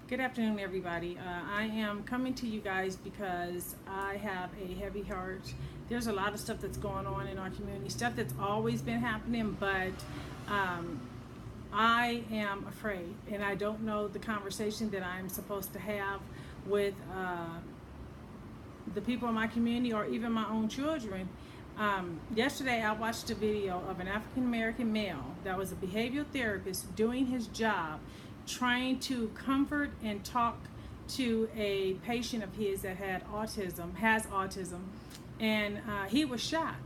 Good afternoon, everybody. I am coming to you guys because I have a heavy heart. There's a lot of stuff that's going on in our community, stuff that's always been happening, but um, I am afraid, and I don't know the conversation that I'm supposed to have with the people in my community or even my own children. Yesterday, I watched a video of an African American male that was a behavioral therapist doing his job, trying to comfort and talk to a patient of his that has autism, and he was shot.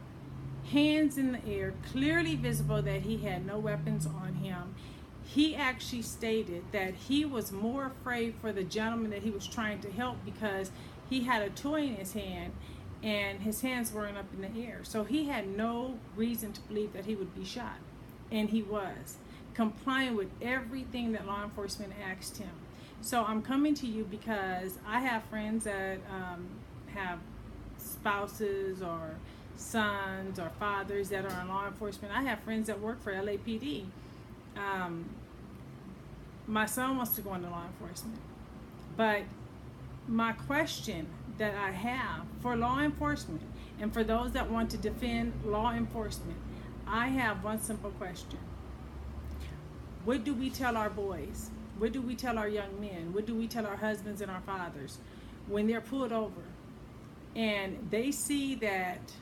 Hands in the air, clearly visible that he had no weapons on him. He actually stated that he was more afraid for the gentleman that he was trying to help because he had a toy in his hand and his hands weren't up in the air. So he had no reason to believe that he would be shot. And he was, complying with everything that law enforcement asked him. So I'm coming to you because I have friends that have spouses or sons or fathers that are in law enforcement. I have friends that work for LAPD. My son wants to go into law enforcement. But my question that I have for law enforcement and for those that want to defend law enforcement, I have one simple question. What do we tell our boys? What do we tell our young men? What do we tell our husbands and our fathers when they're pulled over and they see that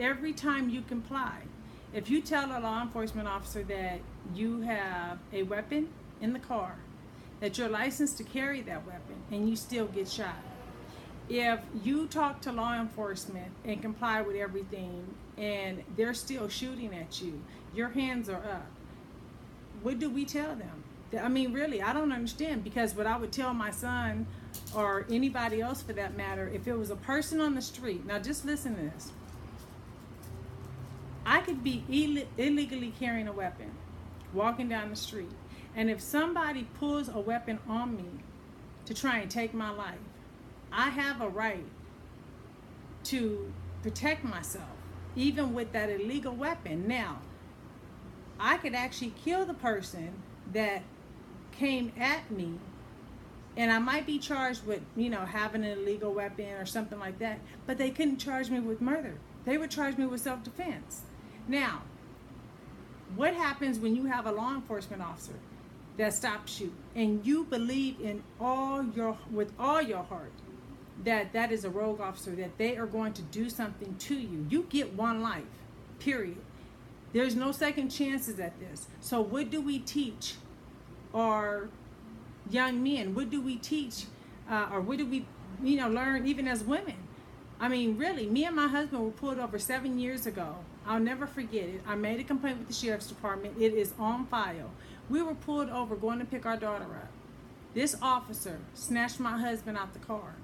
every time you comply, if you tell a law enforcement officer that you have a weapon in the car, that you're licensed to carry that weapon, and you still get shot. If you talk to law enforcement and comply with everything and they're still shooting at you, your hands are up, what do we tell them? I mean, really, I don't understand, because what I would tell my son or anybody else for that matter, if it was a person on the street, now just listen to this. I could be illegally carrying a weapon, walking down the street, and if somebody pulls a weapon on me to try and take my life, I have a right to protect myself, even with that illegal weapon. Now, I could actually kill the person that came at me, and I might be charged with, having an illegal weapon or something like that, but they couldn't charge me with murder. They would charge me with self-defense. Now, what happens when you have a law enforcement officer that stops you and you believe with all your heart that is a rogue officer, that they are going to do something to you? You get one life, period. There's no second chances at this. So what do we teach our young men? What do we teach or what do we learn even as women? I mean, really, me and my husband were pulled over 7 years ago. I'll never forget it. I made a complaint with the sheriff's department. It is on file. We were pulled over going to pick our daughter up. This officer snatched my husband out the car.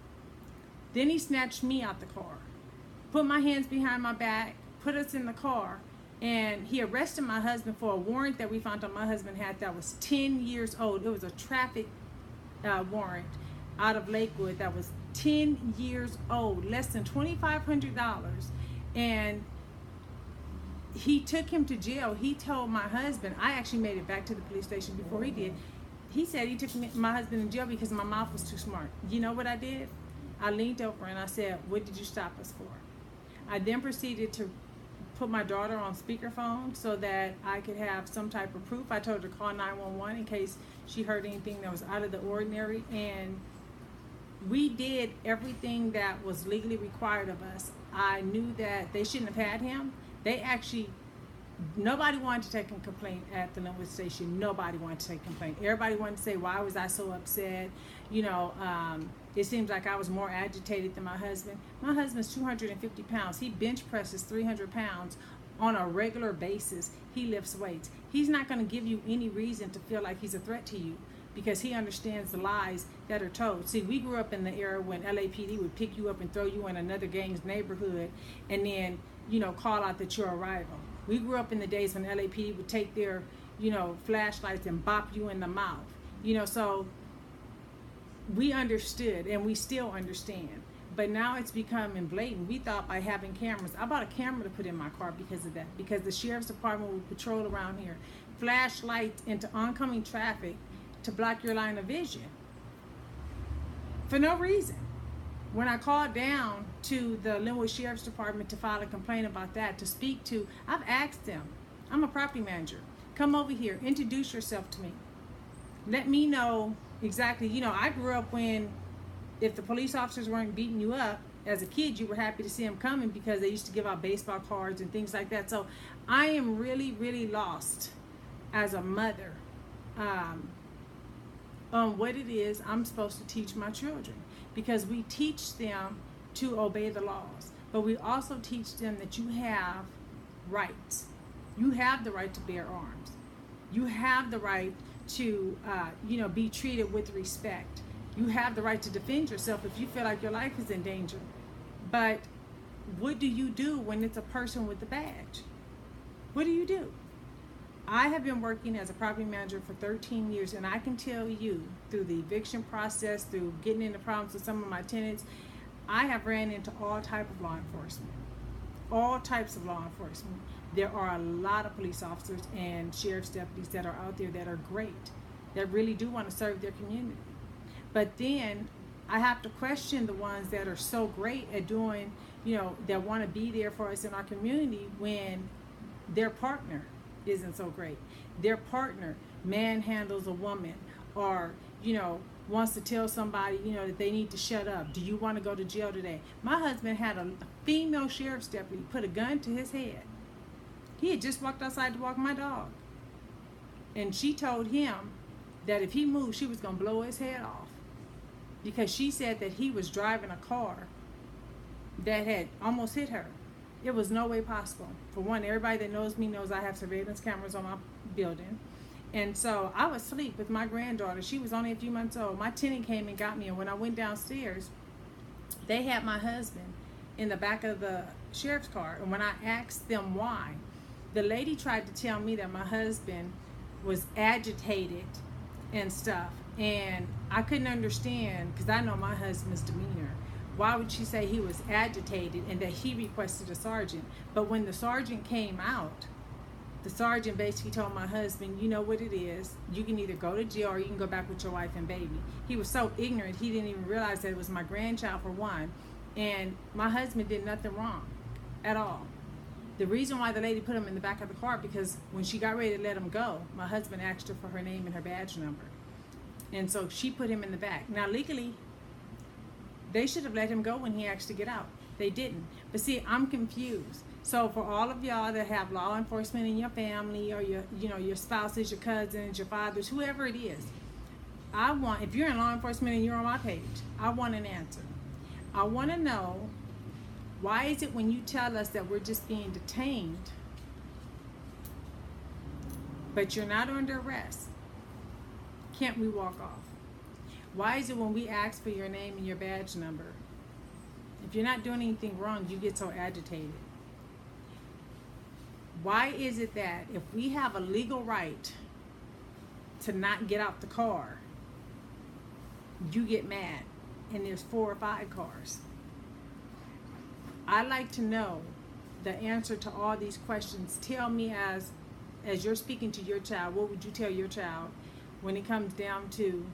Then he snatched me out the car, put my hands behind my back, put us in the car, and he arrested my husband for a warrant that we found out my husband had that was 10 years old. It was a traffic warrant out of Lakewood that was 10 years old, less than $2,500, and he took him to jail. He told my husband, I actually made it back to the police station before he did. He said he took my husband in jail because my mouth was too smart. You know what I did? I leaned over and I said, what did you stop us for? I then proceeded to put my daughter on speakerphone so that I could have some type of proof. I told her to call 911 in case she heard anything that was out of the ordinary. And we did everything that was legally required of us. I knew that they shouldn't have had him. Nobody wanted to take a complaint at the Linwood station. Nobody wanted to take a complaint. Everybody wanted to say, why was I so upset? It seems like I was more agitated than my husband. My husband's 250 pounds. He bench presses 300 pounds on a regular basis. He lifts weights. He's not going to give you any reason to feel like he's a threat to you, because he understands the lies that are told. See, we grew up in the era when LAPD would pick you up and throw you in another gang's neighborhood and then, call out that you're a rival. We grew up in the days when LAPD would take their, flashlights and bop you in the mouth. So we understood, and we still understand. But now it's becoming blatant. We thought by having cameras, I bought a camera to put in my car because of that, because the sheriff's department would patrol around here, flashlights into oncoming traffic to block your line of vision for no reason. When I called down to the Linwood Sheriff's Department to file a complaint about that, to speak to, I've asked them, I'm a property manager, come over here, introduce yourself to me. Let me know exactly, I grew up when if the police officers weren't beating you up, as a kid, you were happy to see them coming because they used to give out baseball cards and things like that. So I am really, really lost as a mother on what it is I'm supposed to teach my children, because we teach them to obey the laws, but we also teach them that you have rights. You have the right to bear arms. You have the right to, be treated with respect. You have the right to defend yourself if you feel like your life is in danger. But what do you do when it's a person with a badge? What do you do? I have been working as a property manager for 13 years, and I can tell you through the eviction process, through getting into problems with some of my tenants, I have ran into all types of law enforcement. All types of law enforcement. There are a lot of police officers and sheriff's deputies that are out there that are great, that really do want to serve their community. But then I have to question the ones that are so great at doing, that want to be there for us in our community when their partner isn't so great. Their partner manhandles a woman, or, wants to tell somebody, that they need to shut up. Do you want to go to jail today? My husband had a female sheriff's deputy put a gun to his head. He had just walked outside to walk my dog. And she told him that if he moved, she was going to blow his head off, because she said that he was driving a car that had almost hit her. It was no way possible. For one, everybody that knows me knows I have surveillance cameras on my building. And so I was asleep with my granddaughter. She was only a few months old. My tenant came and got me, and when I went downstairs, they had my husband in the back of the sheriff's car. And when I asked them why, the lady tried to tell me that my husband was agitated and stuff. And I couldn't understand, because I know my husband's demeanor. Why would she say he was agitated and that he requested a sergeant? But when the sergeant came out, the sergeant basically told my husband, you know what it is, you can either go to jail or you can go back with your wife and baby. He was so ignorant, he didn't even realize that it was my grandchild, for one. And my husband did nothing wrong at all. The reason why the lady put him in the back of the car, because when she got ready to let him go, my husband asked her for her name and her badge number. And so she put him in the back. Now, legally, they should have let him go when he asked to get out. They didn't. But see, I'm confused. So for all of y'all that have law enforcement in your family, or your spouses, your cousins, your fathers, whoever it is, if you're in law enforcement and you're on my page, I want an answer. I want to know, why is it when you tell us that we're just being detained, but you're not under arrest, can't we walk off? Why is it when we ask for your name and your badge number, if you're not doing anything wrong, you get so agitated? Why is it that if we have a legal right to not get out the car, you get mad and there's 4 or 5 cars? I'd like to know the answer to all these questions. Tell me, as you're speaking to your child, what would you tell your child when it comes down to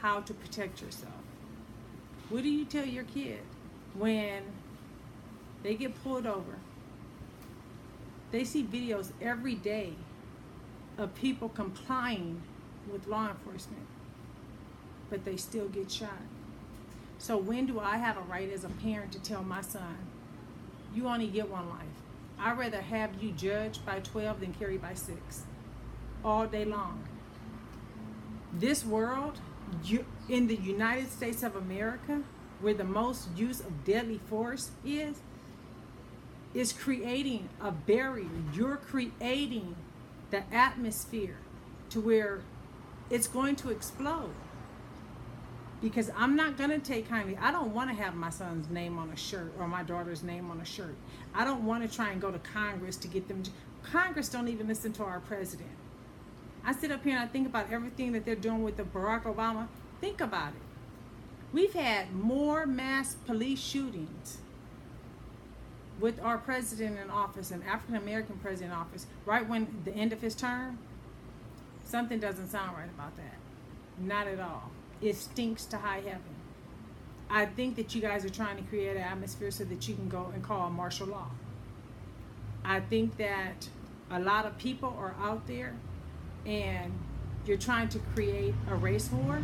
how to protect yourself? What do you tell your kid when they get pulled over? They see videos every day of people complying with law enforcement, but they still get shot. So when do I have a right as a parent to tell my son, you only get one life? I'd rather have you judged by 12 than carried by 6 all day long. This world, in the United States of America, where the most use of deadly force is creating a barrier. You're creating the atmosphere to where it's going to explode. Because I'm not going to take kindly. I don't want to have my son's name on a shirt or my daughter's name on a shirt. I don't want to try and go to Congress to get them. Congress don't even listen to our president. I sit up here and I think about everything that they're doing with the Barack Obama. Think about it. We've had more mass police shootings with our president in office, an African American president in office, right when the end of his term. Something doesn't sound right about that. Not at all. It stinks to high heaven. I think that you guys are trying to create an atmosphere so that you can go and call martial law. I think that a lot of people are out there and you're trying to create a race war,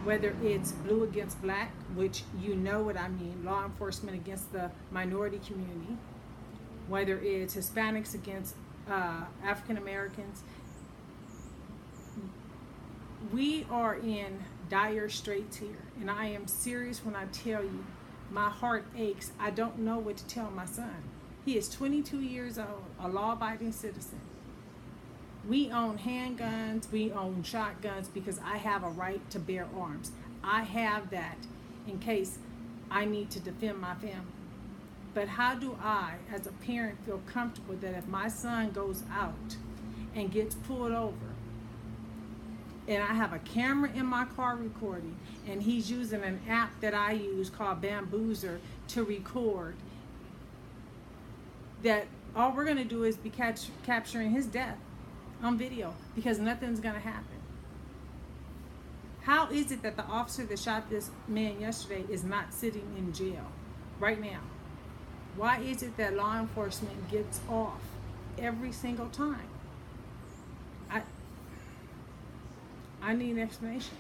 whether it's blue against black, which you know what I mean, law enforcement against the minority community, whether it's Hispanics against African Americans. We are in dire straits here, and I am serious when I tell you my heart aches. I don't know what to tell my son. He is 22 years old, a law-abiding citizen. We own handguns, we own shotguns because I have a right to bear arms. I have that in case I need to defend my family. But how do I, as a parent, feel comfortable that if my son goes out and gets pulled over, and I have a camera in my car recording, and he's using an app that I use called Bamboozer to record, that all we're going to do is be capturing his death on video because nothing's going to happen? How is it that the officer that shot this man yesterday is not sitting in jail right now? Why is it that law enforcement gets off every single time? I need an explanation.